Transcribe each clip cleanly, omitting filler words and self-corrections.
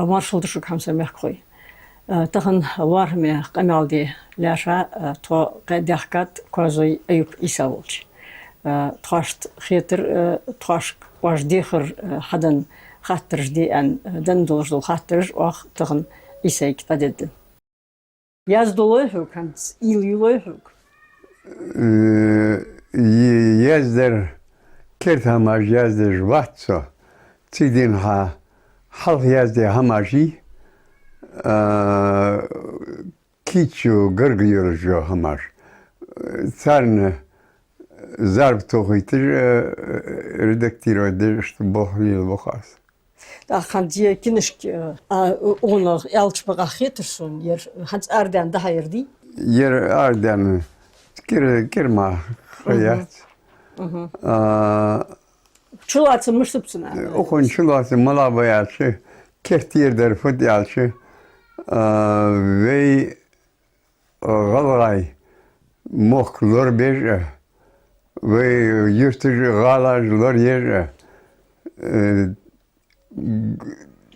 маршалдышук хамса мехкой. Тахын варме камалди ляша то гадяхкат козой аюп исаволч. Тхашт хетер тхашк важдихер хадан хаттержди ан дан долждол хаттерж ах тахын исайк тадеддин. Yazdoluyhuk, hans ilyuluyhuk. Yazdır kert hamaj yazdır vatso. Tidin ha halk yazdı hamajı. Kiçu gırgıyorcu hamaj. Sarne zarb tohuytur redaktiro işte bohlil bokhas. Da kan diye kinişk onu elçbağa getirsin yer hans ardan da hayırdi. Yer ardan kirma hayat. Çulatsı müştüpsün abi. Okun çulatsı malabayalçı kertiyerder fudyalçı ve galay moklor bir ve yurtucu galajlar yer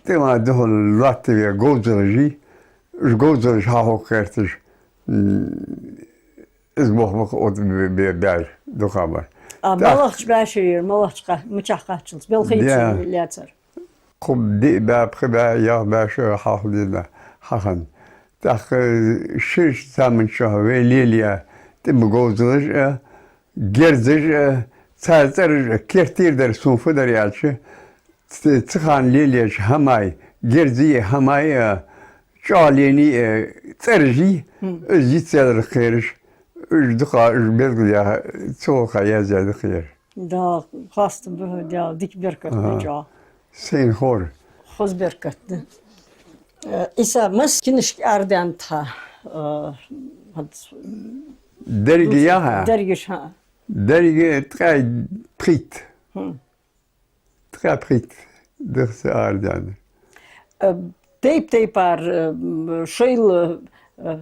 tema dehol Latvia gozoloji, gozoloj hahok kertiş. İzbohbok ot bel dokabar. Malakç başır, malakçka, mıçakçılız. Belki milyatır. Kub di bapkı ya başır hahlida hahan. Tak şiş zaman şah ve Lilia tem gozoloj gerzej tsazar kertir der sunfu der yalçı. Tıkan Lilia hamay gerzi hamay çaleni tercih özitseler khiriş. Üzdüqa belgüya çoğu yazdı khir. Da khastım bu da dik berkat ja. Sen hor. Xoz berkat. İsa maskiniş ardan ta. Dergi ya. Dergiş ha. Dergi très prit. Très prit. Derse ardan. Teypar şöyle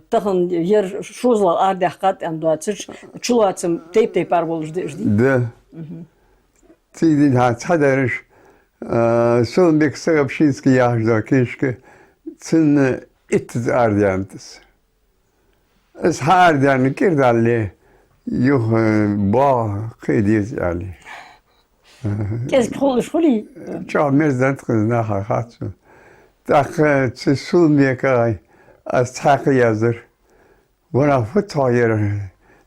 Tahın yer şuzla ardaqat anduatsır çulatsım teypar bolujdu. De. Tidin ha çadarış. Solbek Sagapşinski yaşda keşke çın itiz ardantıs. Es hardan kirdalli yuh ba qediz yani. Kes xoli. Çağ mezdan tkızna hahatsu. Tak solbek از تاقی yazır. Bana fıt yer.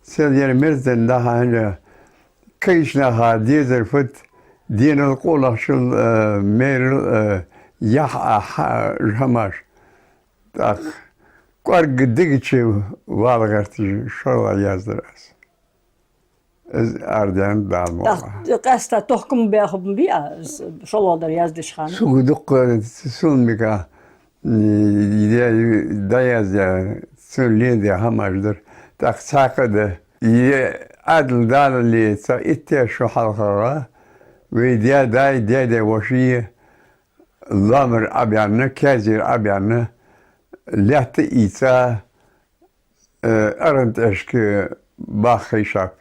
Sel merzen daha hani kayışna ha dizer fıt dinel qolaşıl meril yah hamaş. Tak kar gidikçe valgartı şola yazdıras. Ez ardan dalma. Qasta tohkum behum biya şoladar yazdışxan. Suguduk sulmika dayaz ya söyledi hamaşdır. Tak sakıdı. Adıl dalli sa itte şu halkara ve diye de vişi lamır abyanı kezir abyanı lehti İsa arant eşki bakışap.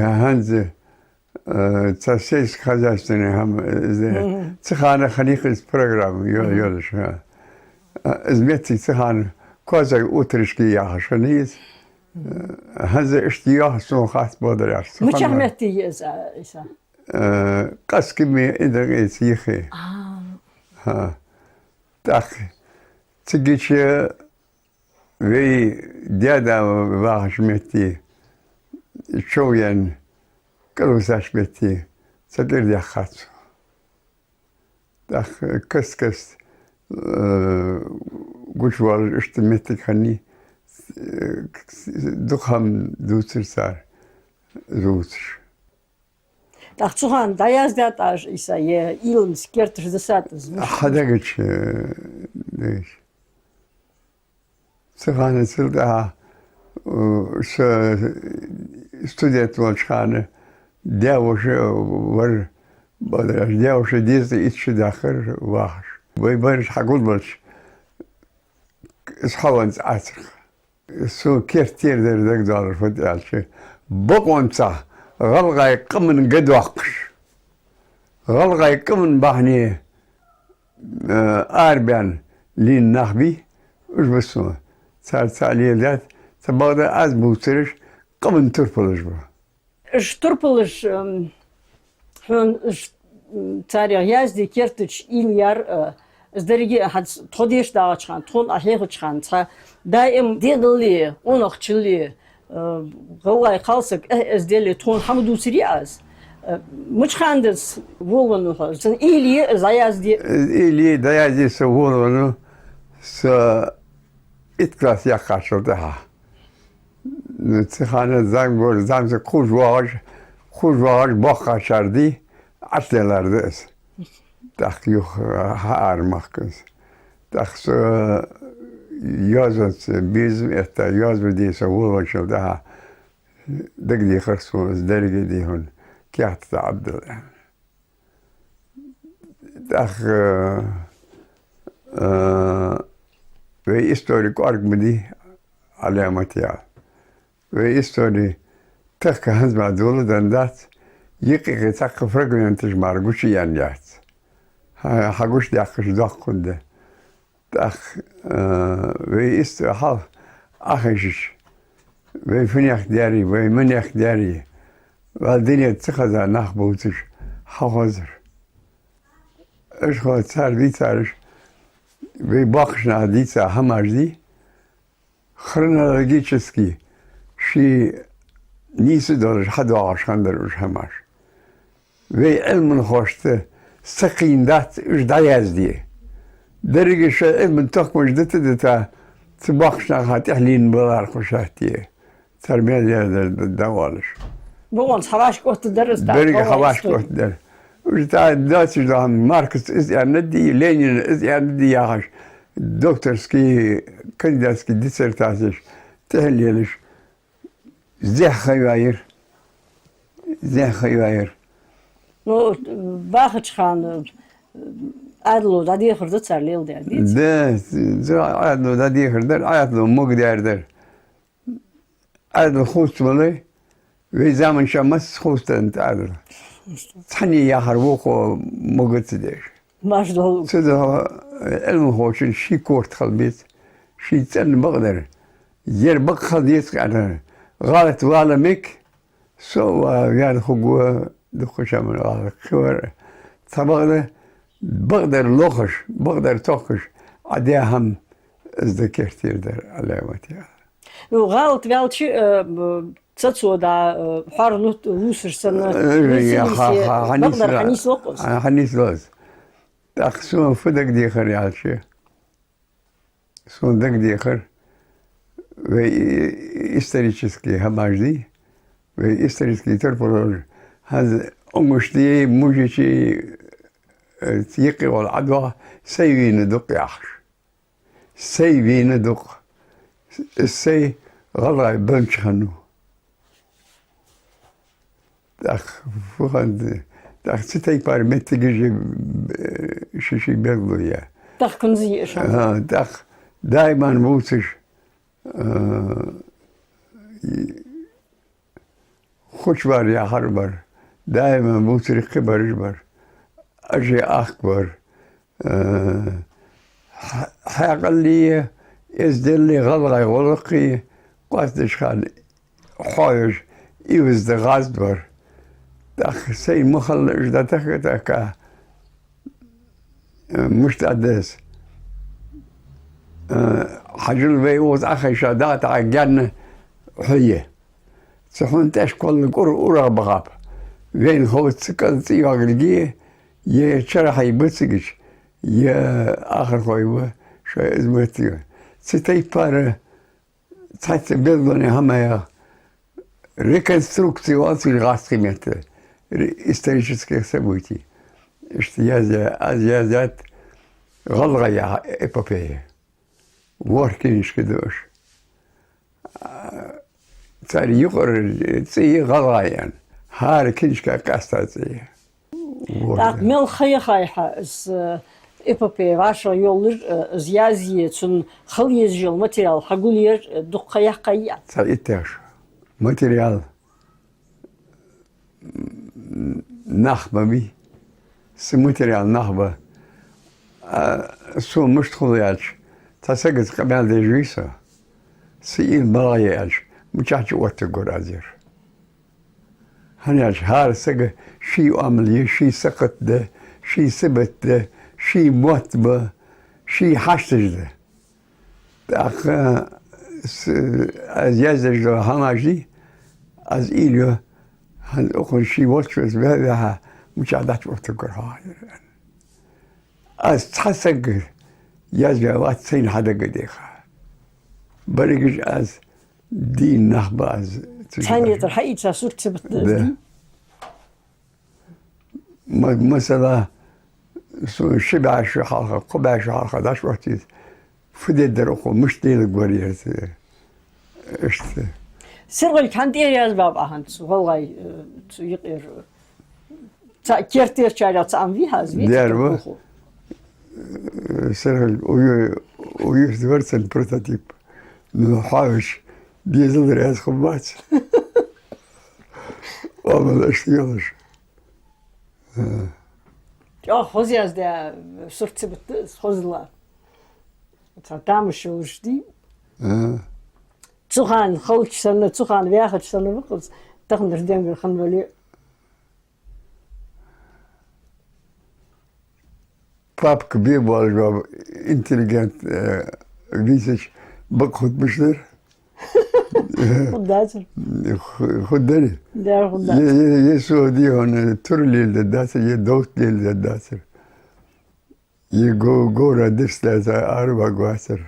Hanzi Ses Kazakistan'ı hem Tıkanı Xanikız programı yolmuş. İzmeti Tıkanı Kozay Utrişki yaşanıyız. Hanzi iştiyah son xat bodrar. Mıçahmeti İsa. Kaskimi idare sihi. Tak Tıgiçi ve diyada vahşmeti çoğuyen Kalusaş beti, sakir diye xatsu. Tak kıs güç var işte metik hani dukham dutsar rutsur. Tak çuhan dayazdat aj İsa ye ilm skertr zasatız. Hada geç deyiş. Sıhanı sılda student volçhanı Devuşu var, devuşu dizdi içi dahır var. Ve barış hakul barış. Shavans asr. Su kertir derdik dalır fıdalçı. Bokonsa galgay qımın gedvaqış. Galgay qımın bahni أربعين لين نخبي وش بسمه صار تعليلات تبغى از بوترش قبل تربلش بقى Штурпалыш хун царя язди кертич ильяр здериги хад тодеш даачхан тон ахехчхан ца даим дедли онохчли голай халсак эздели тон хамдусри аз мучхандес волону хазен или заязди или заязди со волону с итклас якашода نتخانه زنگ بود زنگ خوشواج باخت شردی عطلerde is dacht joh haar makens dacht zo yazat bizim ette yaz bir so wollen zo da degdi kharsons dergi di hun kiyat ta'addel dacht ve historik argmedi alamat ya ve histori tek hans ma dolu dandat يقي تاق فرقنا انتج مارغوش يانجات حقوش داخش داخل داخ ويست حال اخشش ويفنيخ داري ويمنيخ داري والدنيا تخذ نخبوتش حوازر اش خو صار دي صارش ويباخشنا دي صار هماش دي خرنا لقيتشسكي شي نيسو دارش حدا عشان دروش هماش ve ilmin hoştu sıkıyındat ücdayaz diye. Dergi şu ilmin takmış dedi ta tıbakşna hat ehlin bular hoşat diye. Terbiye yerler davalış. Bu on savaş kostu deriz da. Dergi savaş kostu der. Ücda daçı da Marx iz yani diye Lenin iz yani diye yaş. Doktorski kandidatski disertasyon tehliyeliş. Zehayır. Ну, бахачхан адло да дихрда царлил der değil. De, aydlo da dihirder, aydlo mug derder. Aydlo khustmalı ve zaman şamas khustan aydlo. Tani yahar vuko mugut der. Maşdol. Seda elmu hoşun şi kort khalbit. Şi tsan bagder. Yer bak khadiyet qadar. Galat wala mik. So yani khugwa دخوشم من آخر طبعا بقدر لغش بقدر توخش عدي هم ذكرتير در علامتي نو غلط weltje تسو دا حارلوت لوسرسن بقدر حنيس لوقس حنيس لوز تاخسون فدك دي خر يالشي سون دك دي خر و исторически хамажди و исторически терполож هذا أمشتي موجتي تيقي والعدوى سيبين دق يحش سيبين دق السي غلع بنش خنو داخ فوخند داخ ستي بارمت تجي شيشي بيغلو يا داخ كنزي داخ دايما موتش خوش بار يا هربر دائما بوتري كبر جبر أجي أكبر حاقل لي يزدل لي غلغي غلقي قاتش خان حايج إيوز دا غازبر داخ سي مخلج دا تكا مشتعدس حجل بيوز أخي شادات عجن حيه سخون تشكل قرى بغاب وين هو تسكن تياغلجيه يه شرح يبتسجش يه آخر خويبه شو اسمه ستي بار تحت بيضني هما يا реконструкцию гастримета исторических событий что я غلغة эпопея воркинишки дош царь югор ци غلغة هار كنشكا قاستاتي Так мел хаяхайха с эпопея ваша yolur зязие цун хал езжил материал хагулер дуккаяхкая. Цаитеш материал нахба би с материал нахба سو مش تخلياش تسجد قبل دجويسة سئل بغياش مشاش وتقول أزير هنياش هار سجى شي عملية شي سقط ده شي سبت ده شي موت به شي حشتج ده أخ از يزج ده هماجي از إليو هن أخون شي وتشوز بهذا مشاهدات وتقول هاي از تحسق يزج واتسين حدا قديخة بريقش از دين نخبة از ثانية الحقيقة صرت سبت دي مثلا شبع شو حلقة قبع شو حلقة داش وقتي فدي درقو مش دي القوريات اشت سرغل كان دير ياز باب أهانت هو غاي يقير كيرتير شايرة تعمل هاز دير سرغل ويو دورتن بروتوتيب من حاوش ديزل رياض خبات وعمل اشتغلش Ja, hozi az da surce bet hozla. Tam şu işte. Tsuhan khalk sana tsuhan viahat sana bakız. Taqdir demir khan böyle. Pap كبير والجواب intelligent research بخدمشتر Kuddaçır. خدني Der kuddaçır. ये सऊदी होने तुरली दासर ये दोस्त ले दासर ये गोरा दिस दासर आरबा गुआसर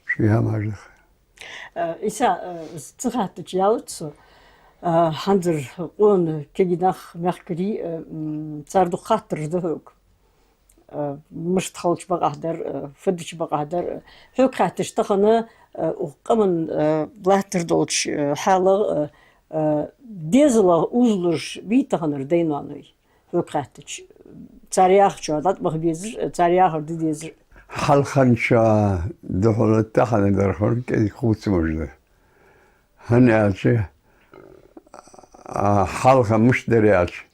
شو هم هذا İsa tsihat tjavtsu. Handır on kegidah merkuri tsardu khatr dehuk. مش تخلش بقدر فدش بقدر هو كاتش تخنا وقمن بلاتر دولش حاله ديزلا أوزلش بيتخنر دينانوي هو كاتش تاريخ شو هذا بخبيزر تاريخ هردي ديزر حلقنشا دخول التخن درخون كي خوت مجده هنالشي حلقة مش دريالش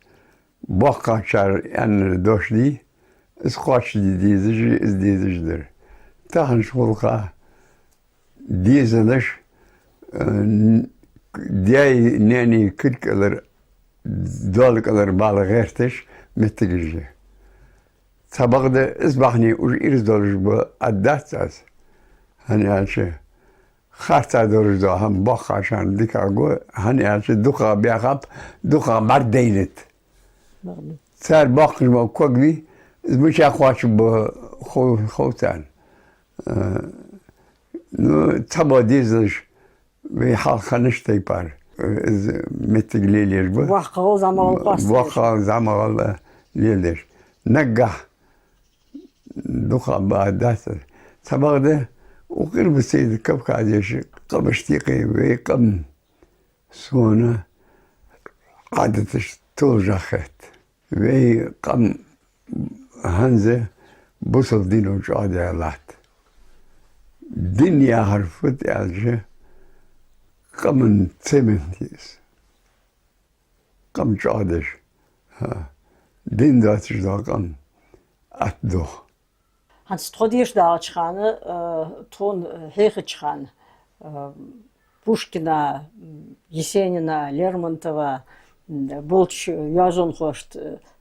بقى شار يعني دوش دي اسقاش ديزجدر تاخن شغلقا ديزنش دياي ناني كلر دولكلر بالغيرتش متجي تبغد اسبحني وش إرز دولج بأداتس هني عشان خارتا دولج ده هم بخ عشان ديك أقول هني عشان دخا بيخاب دخا بردينت صار بخش ما كوجي مش أخواش بخوتان نو تبا ديزش بحال خنش تيبار متقليليش بو وقعو زمان قاس وقع زمان ليليش نجح دخل بعدات تبا ده وغير بسيد كم قاعدش قبشتيقي ويقم سونا عادتش تولجخت ويقم هنزه بوصل دينو جاد علات دنيا هرفت علجه قمن تسمنتيس قم جادش دين داتش دا قم اتدو Hans trodierst da çıkanı ton hege çıkan Pushkina, Yesenina, Lermontova, Bolch, yazon hoşt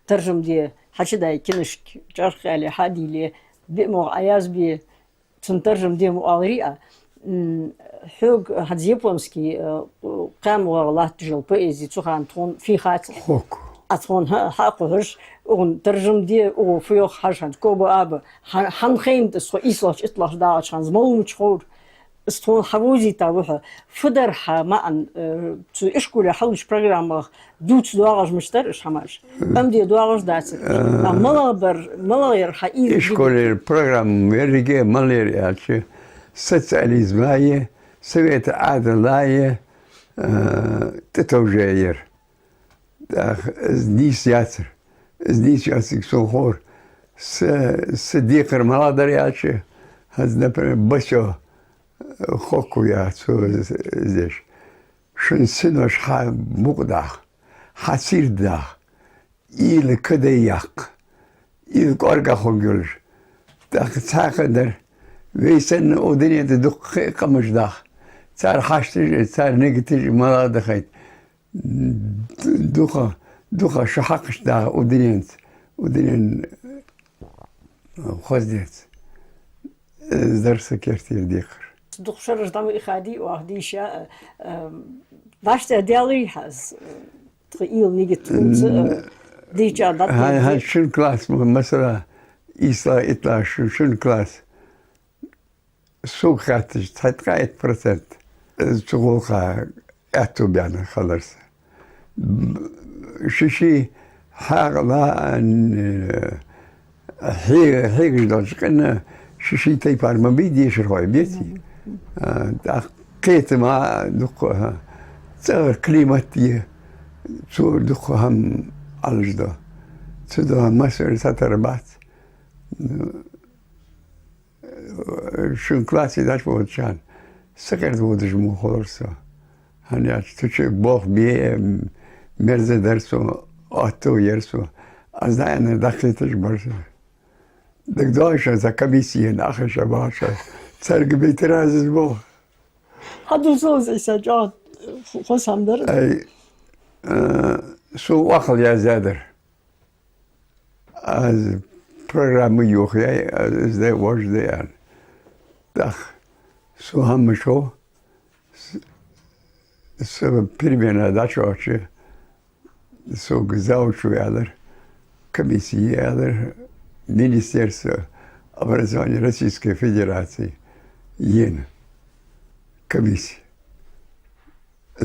tercüm diye haçıday kinişk jarxali hadili bimo ayazbi tun tercüm diye mualriya Hug had Japonski qam waglat jil poezi tsuhan ton fi khat خوك أتون حقهش أون ترجم دي أو فيوخ حرشان كوبا أب حن خيم تسخو إسلاش إطلاش دا شان زمو مشخور استون حوزي تاوها فدر حما تو إشكول حلش برنامج دوت دواغش مشترش حماش أم دي دواغش داتس ملغير حقيقي إشكول البرنامج ميرجي مالير يالشي ست أليزماية سويت عادلاية تتوجير is niet zeker. Is niet als ik zo hoor. Ze dikker maladarjaatje. Het is een beetje gokuja, zo is het. Schon sinos ha mugdag. Hasirdag. Il kadejak. إذ أرجع خجولش داخ ساقدر ويسن ودنيا دقيقة مش داخ صار حاشتج صار نيجتج ما دخيت دوخة شحقش داخ ودنيا خزدت درس كثير ديخر دوخ شرج دم إخادي وأهديشة داشت ديالي حز تقيل نيجت ديجا دات هاي شن كلاس مثلا إيسا إطلاع شن كلاس سوق خاتج تحت 1% شغلها أتو بيانا خلص شي حاجة لا أن هي جداش كنا شي تيبار ما بيدي شروي بيتي قيت مع دقها صار كلمتي شو دقهم على جدا تدوها مصر ستربات شون كلاسي داش بود شان سكرت بودش مو خلصا هنيا تشي بوخ بيه مرز درسو آتو يرسو از ده انا دخلتش برسه داش از کمیسیه نخش باشه سرگ بیتر از بوخ هادو زوز ایسا جاد خوش هم داره ای سو وقت یا زادر از programma jochie as that was there. Dag, zo ham zo. Zo primena dat soortje. Zo gezauwd werden. Commissie werden. Ministerstvo образования Российской Федерации. Jen. Комиссия.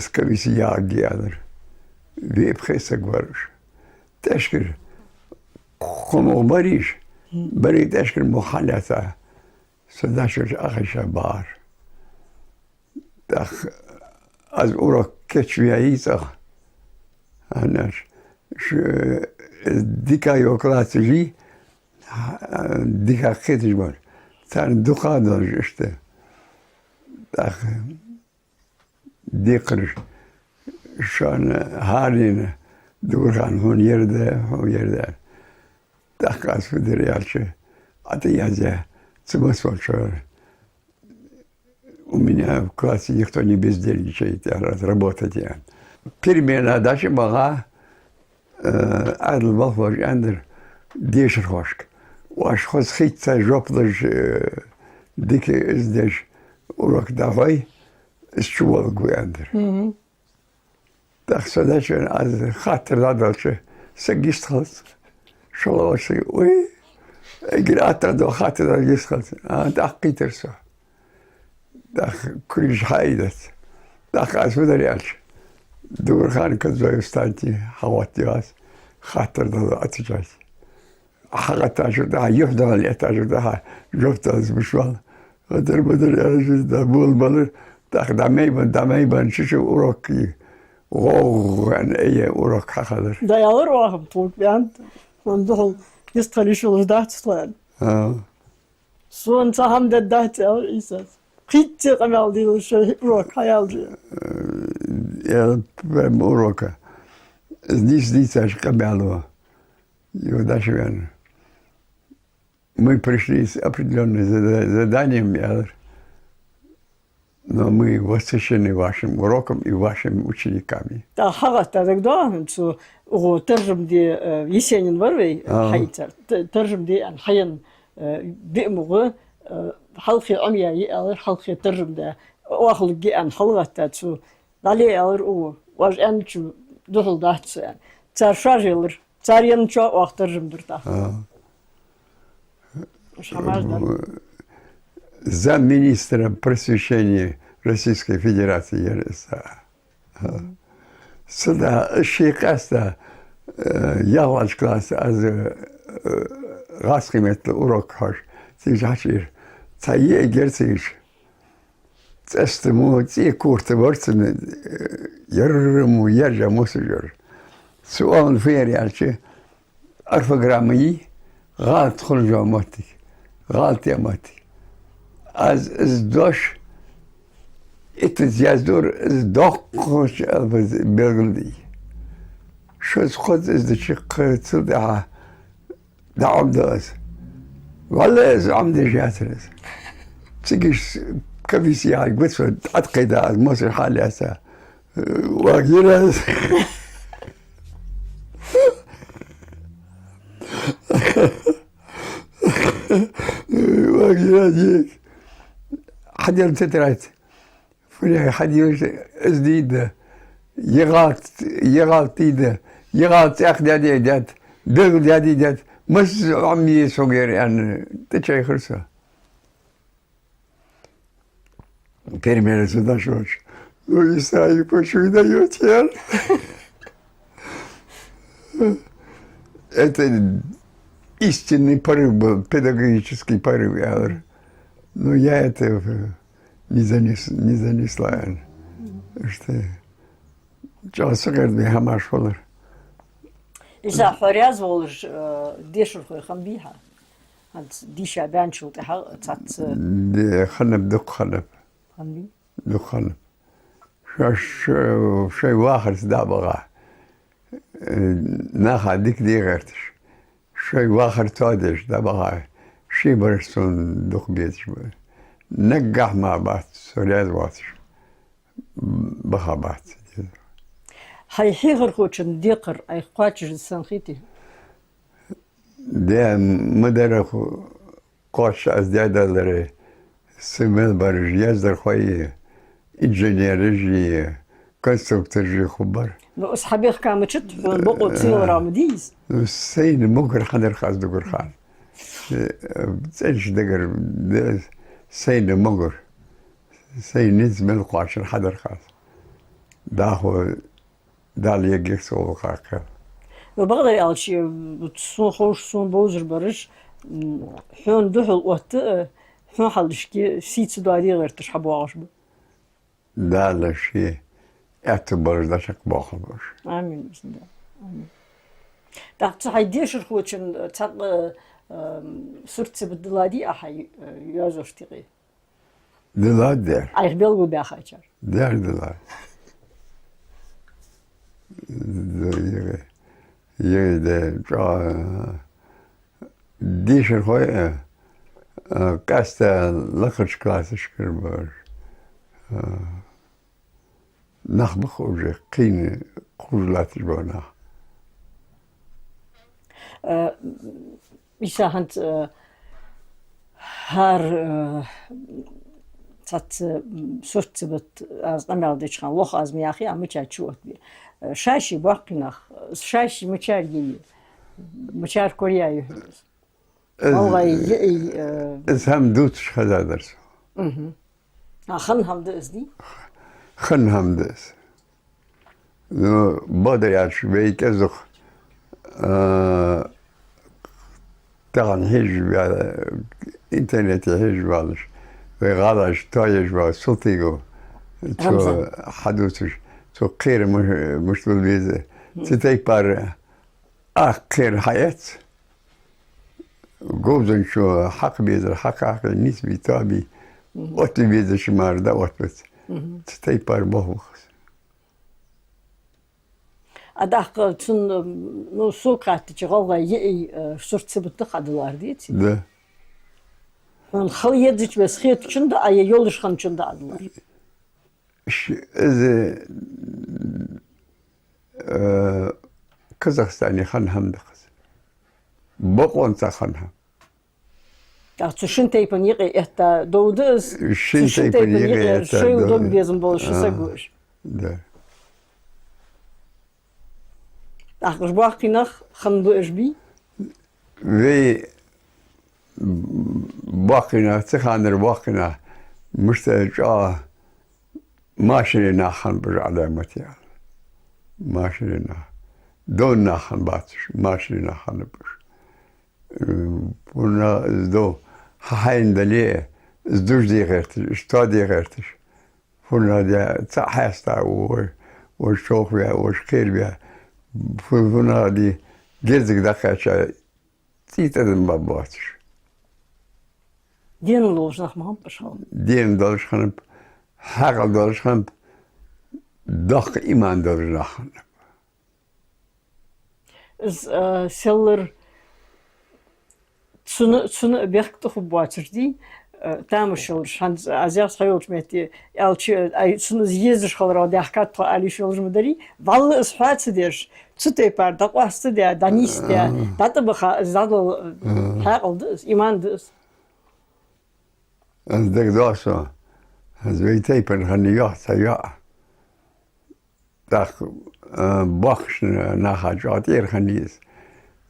С комиссией агиадр. Вепхеса говоришь. Тешкер. خمو بريش بريد أشكر مخالطة سداشر أخي شبار دخ از او را کچویایی تا هنش دیکا یوکلاتجی دیکا خیتش بار تن دوخا دارجشته دخ دیقر شان هارین دوران هون یرده Так, аз выдыряльше, а то я цимасвальше. У меня в классе никто не бездельничает, я работать я. Перемена дача была, адл балфаж андер, дешерхошк. Ваш хосхитца жоплаж дике здесь урок давай, с чувал гуяндер. Так, садача, аз хатер дадалше, сагистхалс. شلوشي وي قرأت دو خاطر يسخط دقي ترسو دخ كل حايدت دخ اسود ريالش دور خان كذا يستانتي حواتي واس خاطر دو اتجاج حقت اجدا يفضل اللي اتجدا جفت از بشوال قدر بدر يالش دا بول بلر دخ دمي بن شو اوروكي غوغ ان اي اوروك خاطر دا يالر واهم طول بيان وندخل يستخلي شغل دات طوال. سو انت هم دات إيساس. قيت قمال دي الشيء روك هيالجي. يا بموروكا. Здесь قمالوا. يوداش يعني. Мы пришли с определенным заданием, но мы восхищены вашим уроком и вашими учениками. Да, хагат так да, что هو ترجم دي يسين وروي حيتر ترجم دي عن حين بيمغ حلقي عميا يقال حلقي ترجم ده واخل جي عن حلقة تاتسو دالي أور أو واج أن شو دخل دهتس يعني تار شاجيلر تار ينشا وقت ترجم درتا مش هماش ده замминистра просвещения Российской Федерации сюда шикаста ялач класс аз расхимет урок хаш тижашир цае герциш цестему ти курте ворцен ярму яржа мусжер суан фериалче орфограммы غلط خرج ماتي غلط يا ماتي از دوش اتزیازدور از داخلش بلغندی شو از خود از دچی قتل ده Da amdas. Vallahi amdi jatres. تجيش كبيس يعني بس أتقد على مصر حالي هسه واجينا واجينا جيك حد يوم تترات فني حد يوم ازديد يغالط ايده يغالط اخذ يدي جات دغل يدي جات مش عمي صغير يعني تشي خرسه Пермеры сюда шоч. Ну и сай почуй дает яр. Это истинный порыв был, педагогический порыв, я говорю. Но я это не занесла. Что час говорит, хамаш olur. إذا حريز ولش ديش الخوي خنبيها هاد ديشة بانشو تحق تات خنب دق خنب خنبي دق خنب شيء واخر سدا بغاه ناخذ ديك دي غيرتش شيء واخر تادش دا بغاه شي برسون دق بيتش نقح مع بعض سورياز واتش بخابات هاي حيغر خوشن ديقر أي قاتش السنخيتي ده مدرخ قاش از دیداره سمل برش یزدر خواهی انجینیرجی کنسترکترجی خبر لو أصحابيخ كامتشت حون بقو تسيل رامديز سين مقر خدر خاص دقر خان سينش دقر سين مقر سين نزمل قاش الحدر خاص داخو دال يجيك سوى خاكا وبغضي قال شي تصون خوش صون بوزر برش حون دحل وقت حون حلشكي سيت سداري غير تشحبوا عشبه دال شي اعتبر داشك باخبش آمين بسم الله آمين دعت هيديش الخوتشن تاق صرت بالدلادي أحي يازوشتغي دلاد der أيخ بيلغو بيخاچر der دلاد يجي ديش الخوي كاستا لخش كلاسش كربر نخبخ خوجي قين خوجلاتش بونا إيسا هانت هار تات صرت بت از أمال ديش خان لخ از مياخي أمي تشوت بي شاشي باقيناخ شاشي مشار جيني مشار كوريا يهرز والله يجي هم دوتش خدا درس خن هم دزدي خن هم دس نو بدر يعرف بيك أزخ طبعا هيج على إنترنت هيج بالش وغادش تايج وصوتيجو تو حدوثش تو غير مش بالبيزة تتيك بار آخر حياة جوزن شو حق بيزر حق نسبي تابي وقت بيزر شمار دا وقت بس تتيك بار بوخس أداق تون نو سوقات تجغوا يي صرت سبت خدوار ديتي ده من خليت بس خيط شندا أي يولش خن شندا أدوار إذا كازاخستاني خنهم دخس بقون خنهم أتو شنتي بنيقي إحتا دودس شنتي بنيقي شو دوق بيزم بول شو سجوش ده أخرج باقي نخ خن بوش بي في باقينا تخانر باقينا مشتاق ماشي ناخن برعلى متيال ماشي ناخن دون ناخن باتش ماشي ناخن بش ونا دو هاين دليه زدوج دي غيرتش اشتادي غيرتش فنا دي تحستا وشوخ بيها وشخير بيها فنا دي جرزك دخل تيتدن باباتش دين لوش نخ مهم بشام دين دولش خنب حق دولش خنب دق إيمان دولش خنب is seller Цуна бехтоху бачерди. Там шел шанс азиат хайоч мети алчи ай цуна зезеш халра дахкат по али шолж мдари вал сфац деш цуте пар да қаст де данис де дата бха задл хагл иман дес En dat was als weet ik per gaan ja. Dat box naar gaat hier gaan is.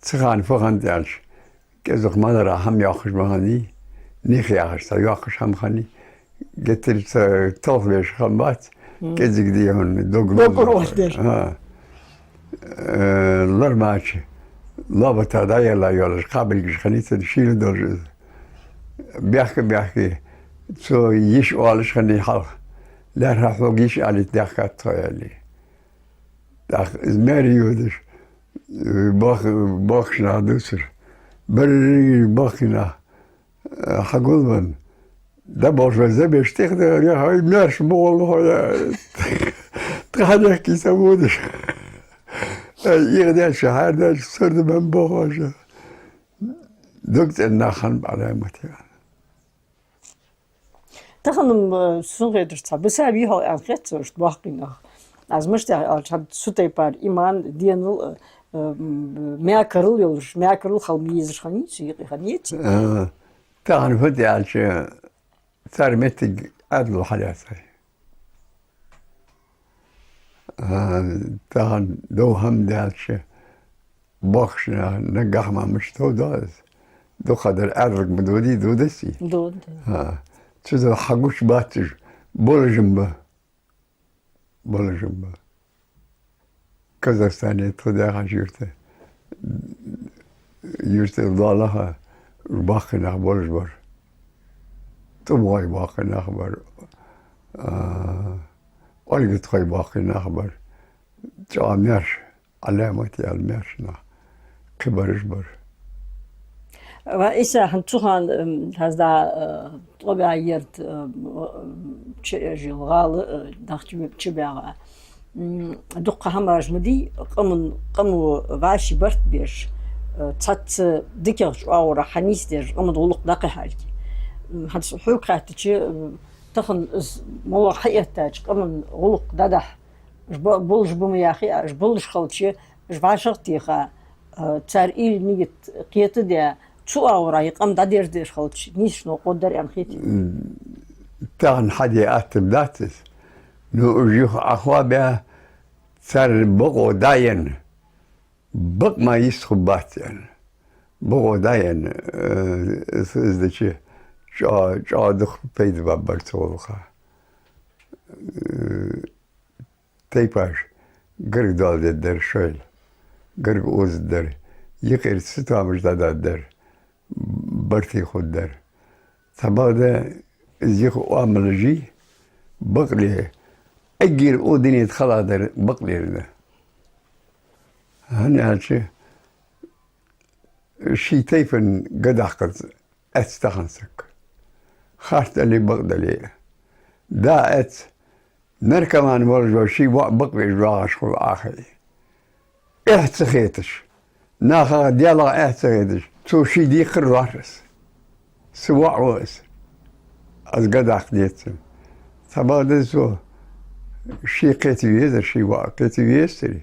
Ze gaan voorhand als. Ik zeg maar dat hem jaagers maar niet. Niet jaagers, dat jaagers hem gaan niet. Get het toch weer gaan wat. Kijk ik die hun Dogroos dus. Larmaatje. Laat het daar je laat kabel geschiedenis de schild door. بيحكي سو يش والش خني حال لا راح وقيش على الدخات طيالي داخ ماريو دش باخنا دوسر بري باخنا حقول من ده باش وزه بيشتغل يا هاي ماش والله يا تحدث سمودش يغدى شهر ده صرت من باخش دكت النخن على متى تخنم سنغيدر بس أبي هو أنخيت صرت باقينا از مشتاق على سوتي بار إيمان دينل ما كرل يولش ما كرل خلبيز خني شيء خنيت تعرف هدي على شيء صار متى أدل الحياة تعرف دو هم ده على شيء باخشنا نجح ما مش توداز دو قدر أرق بدودي دودسي دود تزل حقوش باتج بولا جنبه كازاخستاني توداها جيرته ضالها باقي بولش بر تبغي باقي نخبر ألقيت خي باقي نخبر جا ميرش علامتي على ميرشنا كبرش بر وإيش هنشوفان هذا طبيعة يرد جلغال دختي تبعه دقة هم رجمدي قموا واشي برت بيش تات دكيرش أو رحنيس دير قموا دولق دقي حالتي هاد حوك هاتشي تخن موضوع حياتاج قمن غلق ددح بولش بمياخي بولش خلتشي جباشرتي خا تسارئيل نيجت قيت ديا شو أوراي قام دادير دير خلتش نيش نو قدر أنخيتي تان حدي أتم داتس نو أجيخ أخوا بها صار بقو داين بق ما يسخبات يعني بقو داين إزدشي جا دخل بيد بابرتولخا تيباش قرق دال در شويل قرق أوز در يقير ستا مش داد در برتي خود در تبادا زيخ أعمل جي بقلي أجير أوديني يتخلى در بقلي ده هني هالشي شي تيفن قد حقت أستخنسك خارت اللي بقدلي داعت نركمان ورجو شي بقلي جواش خل آخري احتخيتش ناخا ديالا احتخيتش تو شي دي خرارس سواء روس از قد عقديت تبادل سو شي قيتويز شي واقيتويز تري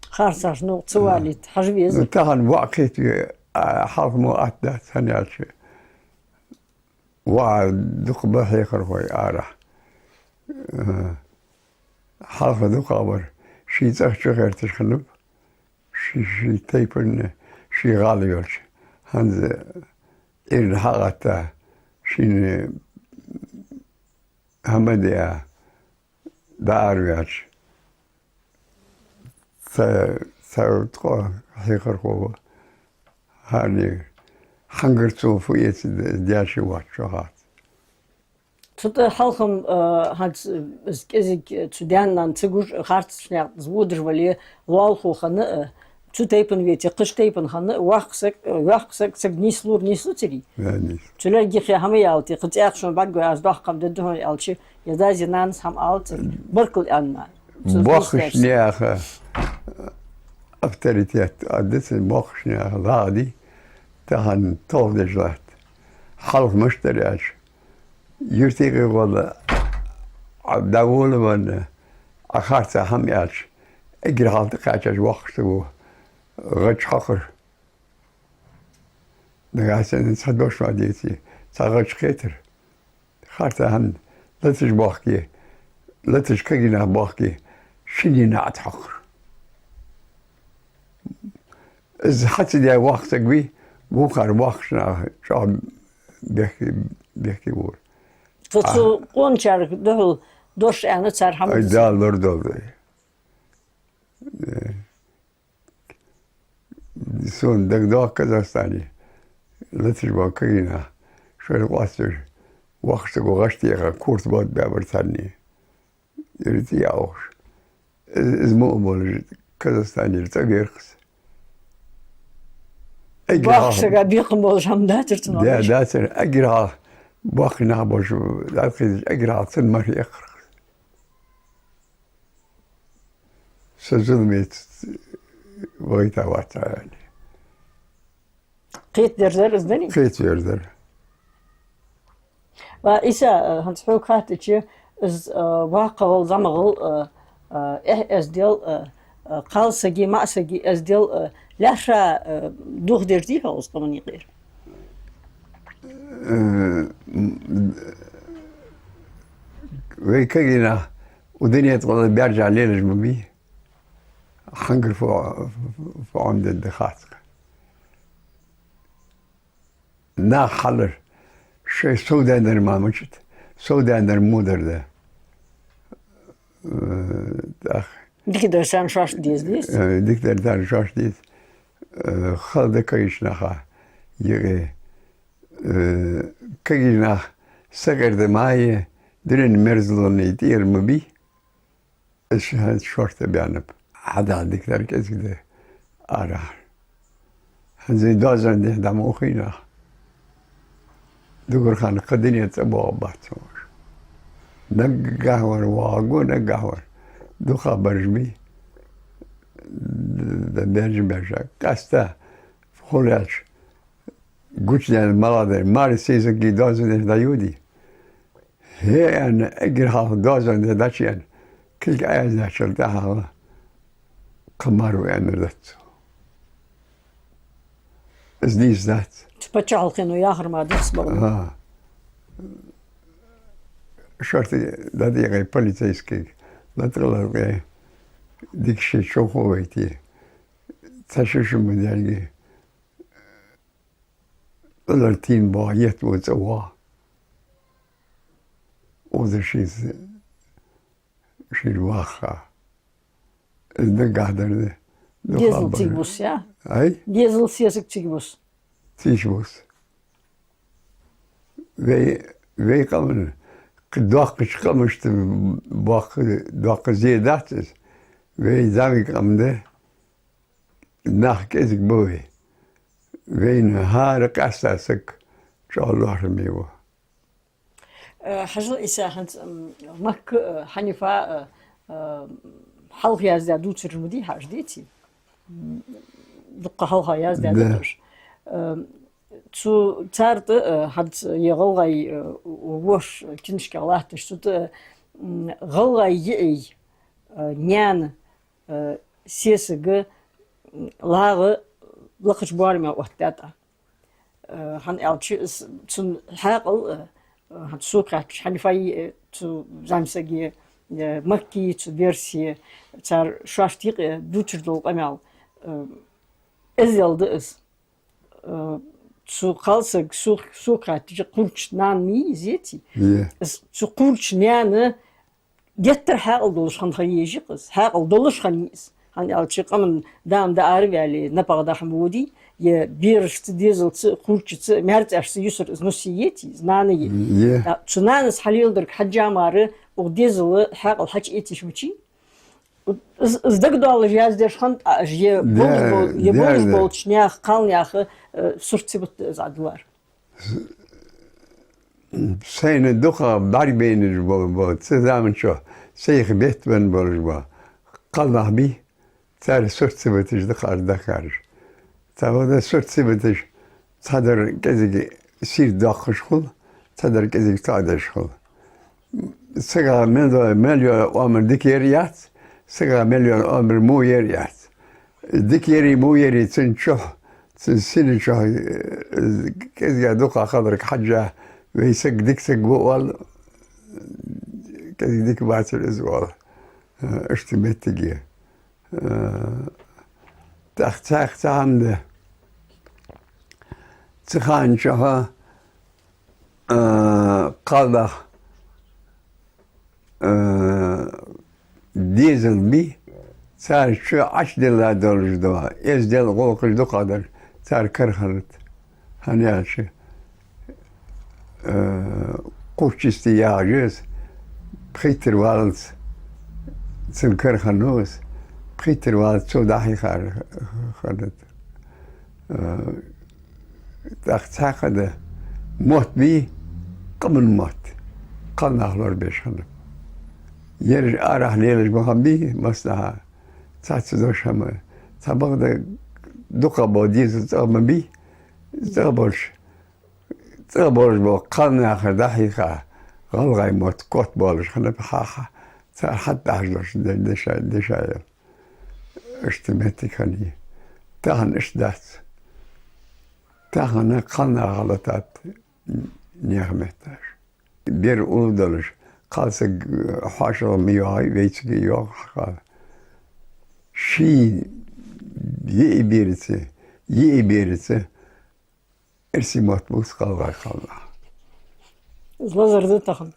خارساش نو تسواليت حجبيز تهان واقيتوي حرف مؤدات هنالشي دق بحيخر هوي آرح حرف دق عبر شي تخشي غير تشخنب شي تيبن شي غالي يولش هنز إن حقتا شين همديا داروياتش تقول حيخر هو هاني حنقرتو فويت دياشي واتشوهات Тут халхам хад скезик чудяннан цигуш хартшняк звудržvali лалху ханы чутейпен вети кыштейпен ханы вахсак нислу тери. Чулай гихи хами ялти кытяхшон багго аз дахкам дедон ялчи язази нанс хам алт بركل анна. بخشنياخ авторитет аддес бохшняк лади تهان توضجلات حلق مشترياش يرتيقي والله داول من أخارتا هم ياش اجري حالت قاچاش وقت و غج حقر نگاسن صدوش ما ديتي صغج خيتر خارتا هم لا تجباخكي لا تشكينا باخكي شني نعت حقر إذا حتى دي وقت قوي بوكر وقتنا شو بيحكي بور تسو قونشار دهل دوش أنا صار حمد دال لردو سون دق كذا لا تجبا كينا شو الوقت وقت وغشتي كورت بود بابر ثاني يرتي أوش اسمه بول كذا ثاني تغيرخس باخشة بيقمول هم داترتنا ده داتر أجرها باخنا باش داتر أجرها سن مري يخرج سجلميت ويتا واتا يعني قيت درزر ازدني قيت يردر وإيسا هنسحوك خاتتش از واقع زمغل از ديل قال سجي ما سجي از ديل لاشا دوخ دردي هاوس قمن يغير ويكينا ودنيا تقول بيرجع ليلج مبي حنقر في عمد الدخاتك نا حلر شيء سودا در ما مشت سودا در مودر ده ديك درسان شاش ديز ديك در شاش ديز خالد كيش نخا يغي كينا سكر دماي درين مرزلوني دير مبي الشهاد شورت بيانب حدا ديك در كيس كده آره هنزي دوزن ده دمو خينا دور خان قدنية تبغى باتوش نقهور واقو نقهور دو خبرش بي درج باشا كاستا خلاش قلت لي المرض ماري سيزن كي دوزن ده يودي هي أنا أجرها دوزن ده داشين كل عايز أشلتها قمروا يعني ذات إزديس ذات تبتشعل خينو ياخر ما ديس بقى شرطي ده دي غير بوليتيسكي لا تغلط غير ديك شي شوخو ويتي تشوش من دالجي الارتين بايت وزوا وذا شي الواخا ده قادر ديزل تيبوس يا اي ديزل سياسك تيبوس تيشبوس وي قمن قدوقش قمشت دوق زياداتس وي زاوي قمده ناخ كيزك بوي وين هارق أساسك شاء الله رميوه حجل إسا هنت مك حنيفة حلق يازد دو ترمدي حاج ديتي دقة حلقة يازد دوتر تو تارد هاد يغلغي ووش كنشك الله تشتوت غلغي يئي نيان سيسق لاغ لقش بارمي وقتاتا هن ألشي تون حاقل هاد سوقات حنيفة تو زامسجي مكي تو بيرسي تار شافتيق دوتر دول أمال إزيل دئس تو قالسك سوقات تجي قولش نان مي زيتي تو قولش نان جتر حاقل دولش خان خيجي قز حاقل دولش خانيس هن ألشي قمن دام دا عارف يعني نبغى دا حمودي يه بيرش ديزل قولش مهرت أشتي يسر نسيتي ناني تو نانس حليل درك حجة مارة وديزل حاقل حج إيتي شمشي ازدق دول جاز ديش خانت أجيه بولش بولش نياخ قال نياخ سرتي بت زعدوار سين دخا باري بين البول تزامن شو سيخ بيت بن بولش قال بي تار سرتي بتش دخار دخارج تاخذ سرتي بتش صدر كذي سير داخل شغل صدر كذي تعدى شغل سجى مليون أمر ديكيريات سجى مليون أمر مو يريات ديكيري مو يري تنشح تنسين شح كذي دوقة خضرك حاجة ويسق ديك سق وال كذي ديك بعد الأسبوع اشتمت تجي تحت عمده تخان شها قاضى ديزل بي صار شو 10 دولار دوا ديال غوق دو قدر صار كرخرت هنياش قوشتي يا جيس بخيتر والد سنكر خنوس بخيتر والد سو داحي خرت تعتقد موت بي قبل موت قلنا أهلور بيشانم يرجع أرح ليلج بخبي مصلحة تعتدوش هم تبغى دوقة بوديز تغم بي تغبرش بو قلنا آخر دحيقة غلغي موت قوت بولش خنا بحاحة حتى أحجلش دشايل اشتمتي خني تهن اشدات تهن قلنا غلطات نيغمتاش بير أولدلش قالسك حاشر ميوهاي بيتسكي يوح قال شي يئبيرتي ارسي مطبوس قال زلازر دو تخم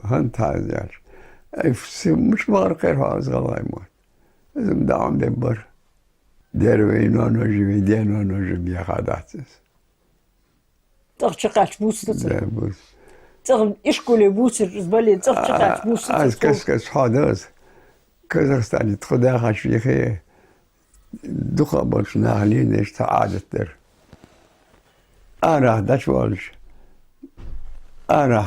هند تعزيش مش بغر خير هاز غلا يموت لازم دعم دبر ديروي نونوجي دينو نوجي يا خاداتس تغشقاش بوستة تغم إشكولي بوسر زبالي تغشقاش بوستة از كس حادث كازاخستاني تخدا خشيخي دوخا باش ناهلين ايش تعادت در أنا داش والش أنا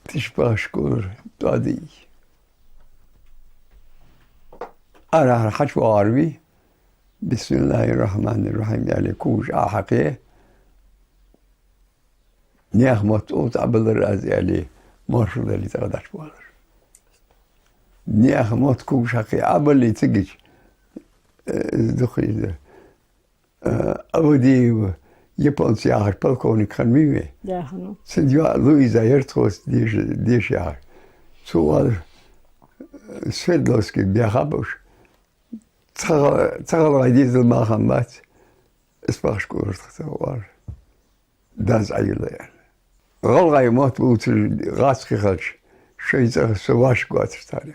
تشبه شكور دادي أنا حشو عربي بسم الله الرحمن الرحيم يعني كوش أحقيه نيخ مطوط عبد الرأس يعني مرشد اللي تغداش والش نيخ مط كوش حقي عبد اللي تجيش دخيل أودي Japanse jager, polkoning gaan mee. Ja, genoeg. Sint Louisa Hertros, deze jaar. Zo was Svedlovski Biarabos. Tsagalai diesel maken met. Spaarskoord geworden. Dat is eigenlijk. Rolrij moet moeten raadschigels. Scheizer zo was goed staan.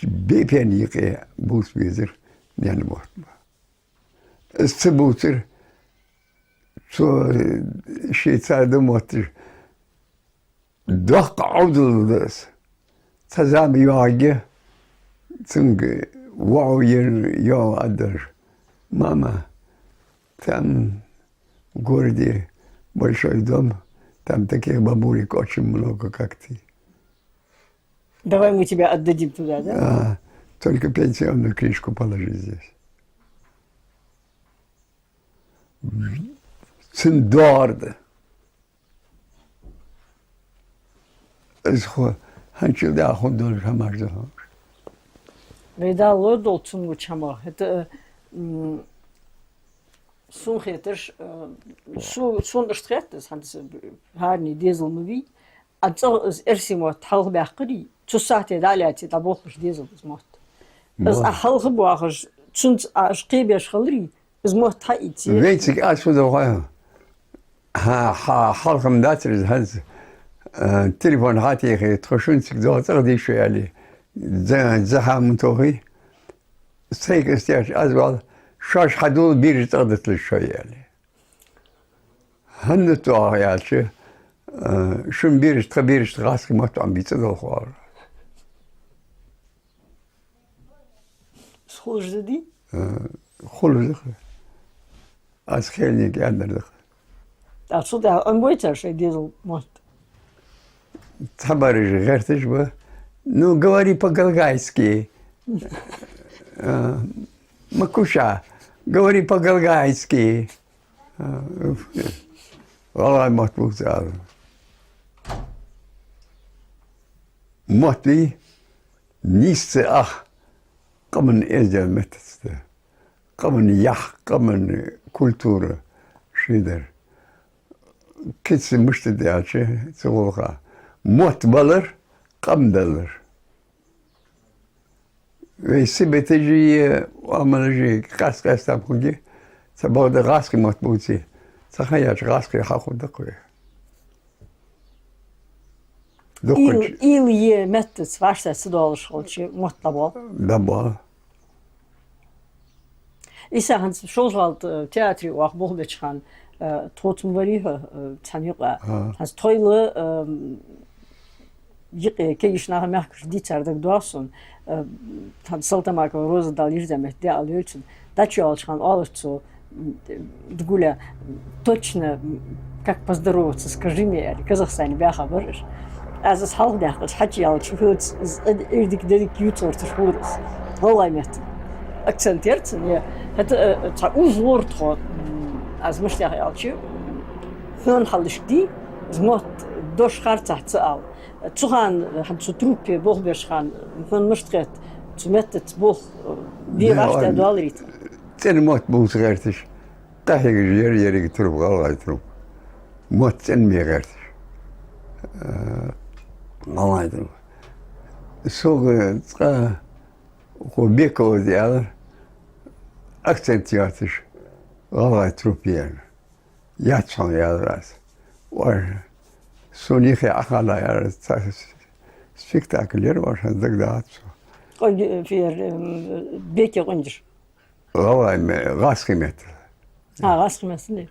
Bepen hier boosbezer niet mocht. Is te boter. Zo شيء موتر دق عودل دس تزام يواجه تنج وعير يو أدر ماما تم قردي большой дом там таких бабулек очень много как ты. Давай мы тебя отдадим туда, да? Только пенсионную книжку положи здесь. Zijn doorde. Is gewoon handje daar gewoon door gaan maken. Vedalı dolçun bu çama. Het sun geters sun strettes hans harni diesel movie. Atzo is ersimot halg baqri. Tsusaate dalati tabokhsh diesel smot. Is a halg boakhsh tsunt a shqibesh khalri. Is mot taiti. Weet ik als we de حلقة من داترز هز التليفون هاتي تخشون تقدروا تغدي شوي عليه زحام توهي سيك استياش أزوال شاش حدول بيرج تغدت للشوي عليه هنتو يالشي شون بيرج تغبيرج تغاسك موتو عم بيتدو خوار School دي؟ خلو دخل از خيلني قاعد دخل Отсюда он будет, что diesel может. Товарищ, говоришь бы, ну говори по-галгайски. Макуша, говори по-галгайски. والله مطبوخ هذا مطبي نيست أخ قمن إزدال متست قمن يح قمن كولتورة شيدر كتس مشتدي عشي تغلقا موت بلر قم دلر ويسيبي تجي وعمل جي قاس قاس تابوجي تبغى غاسكي مطبوتي تخيل غاسكي حاخد دقوي İl mettet varsa sıdalı şolçu mutlabol. دبا İsa hans şolalt teatri vah bolbe çıkan totum vari tanıqa hans toylu yıqı ki işnaha mehkür diterdik doğsun saltamak roza dalir demek de alıyorsun. Daçı çıkan alırsa тгуля точно как поздороваться, скажи мне, Казахстане бяха барыш. Аз хал дахыл хачи ал чухут ирдик дедик ютор тшурус. Волай мет. Акцентертен я. Это та узлор тхо аз мыштях алчу. Хон халышди змот дош харцах цал. Цухан хан цутрупе бохбешхан хон мыштрет цуметт бох ди вахта долрит. Sen mot bu sıkartış. Tahya yeri götürüp kalay turup. Mot sen mi yakartış? Kalay turup. Sonra o beko diyorlar. Akcent yatış. Kalay turup yani. Yatsan yadras. Var. Soniki akala yarız. Spektaküller var. Zıgda atso. Fir beki qınjır. Kalay gaz kıymetli. Ha, gaz kıymetli.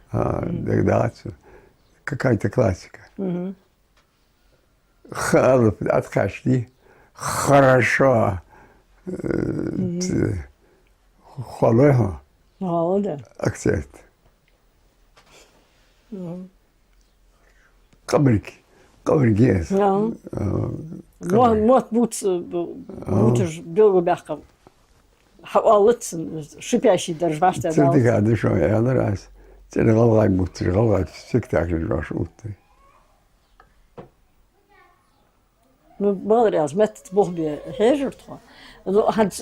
Догадаться. Какая-то классика. Откашли. Хорошо. Хвалега. Молода. Акцент. Кабрики. Кабрики. Мот бутер белого бяхка. Хавалыцын шипящий държвашта. Цирдикады шо яны раз. Сен галгай мутыр галгай спектакль жаш утты. Ну балар яз метт бохби хежертхо. Ханс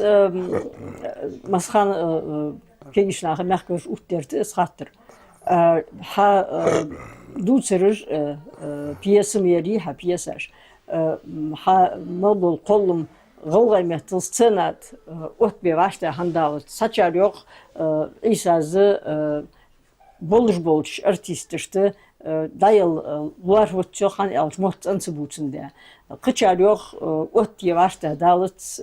масхан кегишнахы махкөш уттерти схаттыр. Ха дуцерж пьесым ери ха пьесаж. Ха модул коллум Голгай метал сценат от бевашта хандал сачар yok İsa'zı bolş artistişti dayıl var vot yok han alç motsansı buçun de qıçar yok ot yevashta dalıt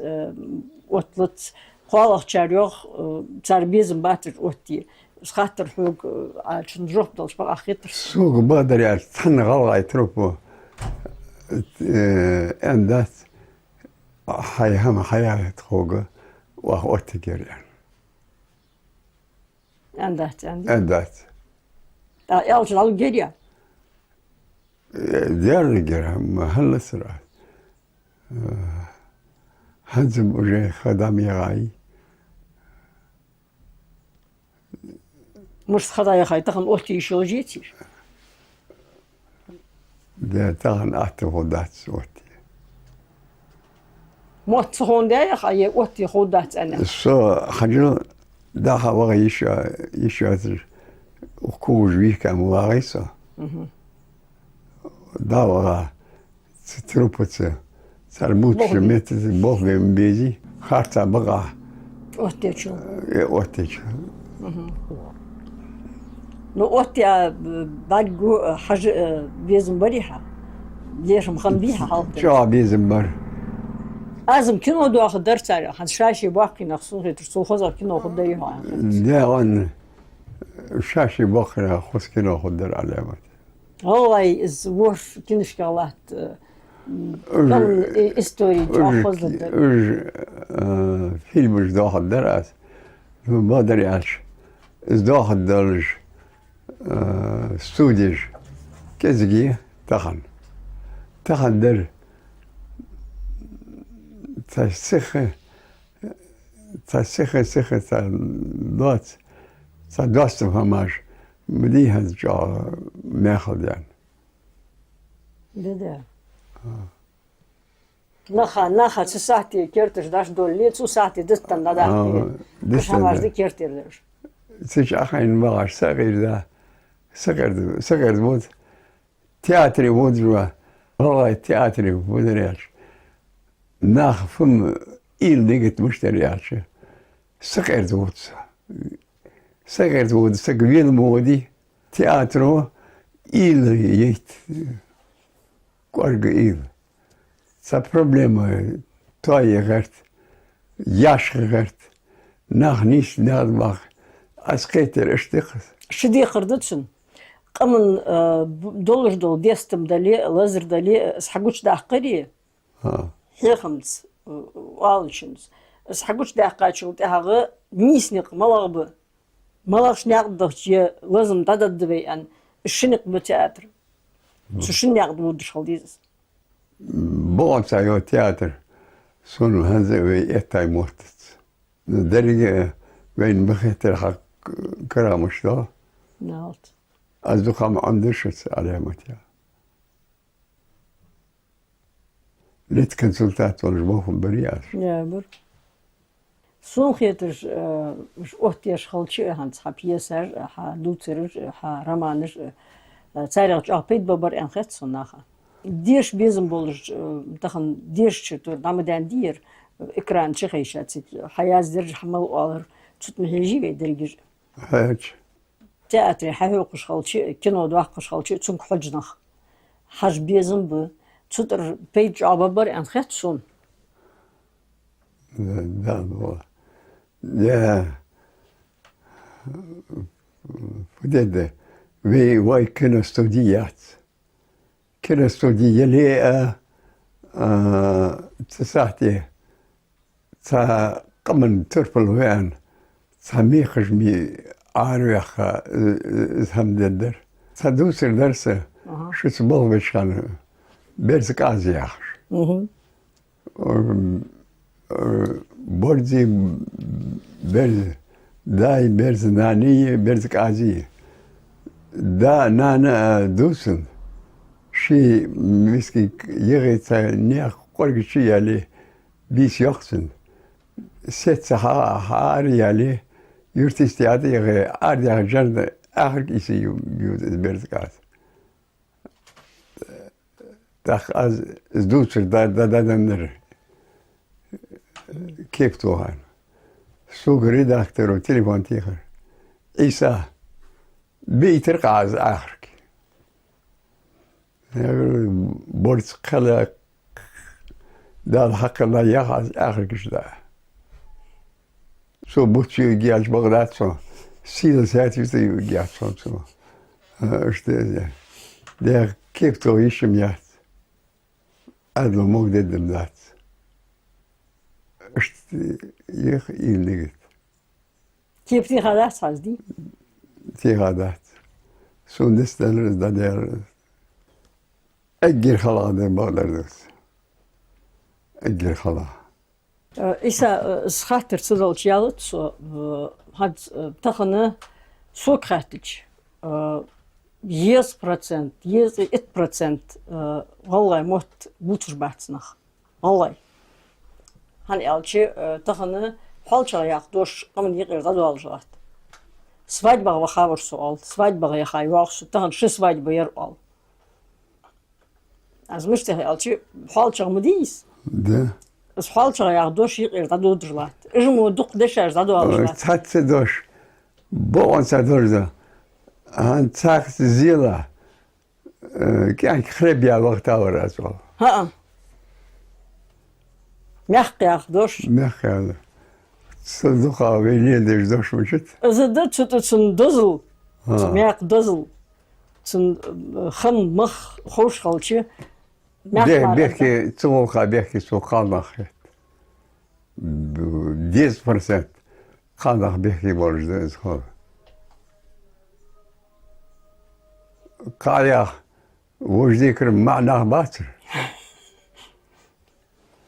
otlut qalaqçar yok çarbezim batır ot di sxatır hug alçın jop dalş baq axitır Soğuk badar ya tan galgay trupu. Endat هم حياة خوجة وأخواتي جريان. Endat. أندات. Alçın alıp geliyor. ديار جريان محل سرعة. هنزم وجه خدام يغاي. Mırs xadaya xaytaqın ot işi jetir. ده تغن أعتقادات صوتي. Mot sonda ya xay ot xodat ana. So خجل ده هوا يشاتر وكوج ويك مواغيسا. ده وغا تروبتس سرموت شمت بوخ بيزي خارتا بقى. Ot deço. وقتك. No ot ya badgu haj bezim bariha. Lešim khambiha halta. شو بيزم بر. Azım kino doğa dersler. Han şaşı bakki naqsun getir. Soğuza kino xudayı ha. ده أن شاشي بقرة خسكنا خدر علامات. Vallahi zor kinişkalat. Kan istori afazlıdır. فيلم مش داخل درس ما ادري ايش از داخل درج استوديج كزجي تخن در تسخ تالدات صدقت هماش مديها جا ماخذ يعني Bede. Naha çı saati kertiş daş dolli çu saati distan da da. Kışamazdı kertirler. سيش أخين مغاش صغير ذا صغر بود تياتري بود جوا والله تياتري بود رياش ناخ فم إيل نيجت مشترياش صغر بود سقويل مودي تياترو إيل يت قرق إيل سا بروبليم توي غرت ياش غرت ناخ نيش ناخ باخ أسقيتر اشتقت Şidi kırdıçın. Qamın dolur dol destim dali lazır dali shaguç da qari. ها Hexams alçınız. Shaguç da qaçıl tağı nisniq malagı. Malagş naqdıqçı lazım da dibey an şiniq bu teatr. Şun naqdı bu dışaldıyız. بغن سايو تياتر سونو هذا ويأتاي موتت درجة بين بخيتر حق كرامش ده Nalt. أصدقاء ما عندش علامات يا ليت كونسلتات ولا جبوهم برياش Ja, bur. Son xetir ohtiyaş xalçı han hapiyeser ha lutzer ha ramanır çayraq apet babar enxet sonaxa. Diş bizim bolur taxın diş çıtır namadan diyer ekran çıxışat hayazdır hamal alır tutmuhiji ve dergir هاج teatri hahuq xalçı kino da xalçı çünkü hocnaq haj bizim bu tutur page ababar enxet son لا والله يا فدد واي كنا استوديات كنا استودية لي تساعتي تا قمن ترفل وين تسميخش مي عاريخ هم ددر تدوسر درسه شو تبغى بشان بيرزك ازياخ برزي برز داي برز نانية برز كازية دا نانا دوسن شي مسكي يغيت نيخ قرق شي عليه بيس يخسن ست هاري عليه يرتستي عادي يغي عادي جرد آخر كيسي يود برز كاز داخ از دوسر دا نر كيف توهان سوق ريداكتور وتليفون تيخر عيسى بيتر قاز آخرك بورس خلق دا الحق الله يخاز آخرك شدا سو بوتشي جيالش بغداد سو سيل ساتي جيالش سو اشتاز ده كيف تو يشم يات أدلو مقدد دمدات يخ إيليت Kepti kadar sazdi. تيغادات سون دستلرز دادير أجر خلا ده بقدردوس أجر خلا İsa schatter sıdalçyalıt so had taxını so kratiç. 10%, 1% vallahi mot butur batsnach. Vallahi. Han elçi taxını halçaya doş qamın yığır da alacaq. Svadьба вахавр суал, свадьба я хайвах, тахан ши свадьба яр ал. Az müşte elçi halça mı değiliz? ده Az halça ya doş yığır da dodurlat. İjmu duq deşer da alacaq. تحت دوش بقون سادورزا هن تحت زيلا كان خرب يا وقت أوراسو Ha. Mehqiyaq doş. مخيال صدقا ويلي ديش دوش مشت Azıda tutun dozul. Mehq dozul. Tun xan mח xoş halçı. بيحكي تسوقا بيحكي سوقا مخيت 10% خانق بيحكي برج خال قايا وجدي كرم معناه باتر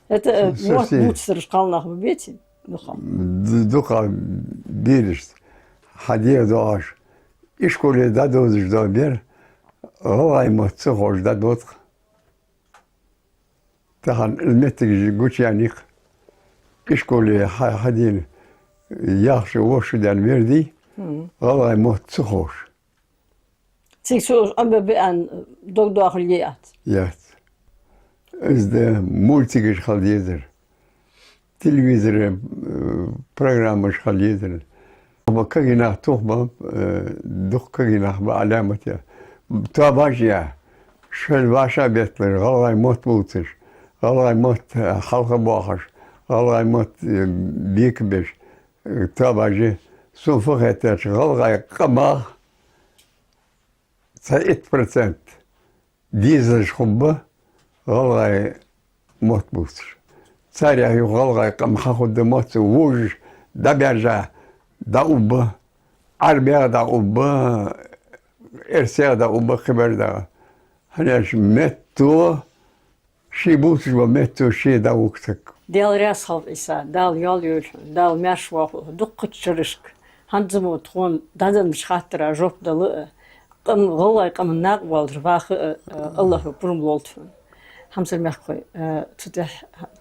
Это Совсем. mot mutstır qalnaq bu beti. Nuxam. دوقا بيرشت hadiye doğar. İş kolye da doğuz da bir. Olay mutlu hoş da doğdu. Tahan ilmetli güç yanik. İş kolye hadiye yaxşı hoşudan verdi. Olay mutlu hoş. Seksual ama ben doktorliyat. Evet. Özde multigiş haliyedir. Televizyon programı haliyedir. Ama kagina tohma, kagina alamet ya. Tabaş ya. Şöyle başa betler. Galay mut bultur. Galay mut halka bakış. Galay mut büyük bir tabacı. Son fakat galay kama 1% ديزل شخبة غلغي موت بوتر ساري هي غلغي قم خاخد موت ووج دا بيرجع دا أوبا عربيا دا أوبا إرسيا دا أوبا خبر دا هناش متو شي بوتر ومتو شي دا وقتك Del reshav isa, del yol yürüyün, del meşvah, dukkat çırışk. Hanzımı tuğun, danzanmış hattıra jopdalı. Gallay qamın naqwaldır vaxı Allah'ı burum oltun. Hamsır mehkoy tutah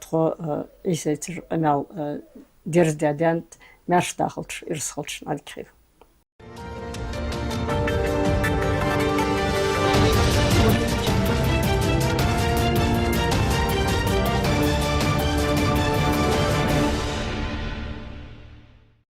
tro isaytır anal derzdadent merş daxılç irsxılç nadikhiv.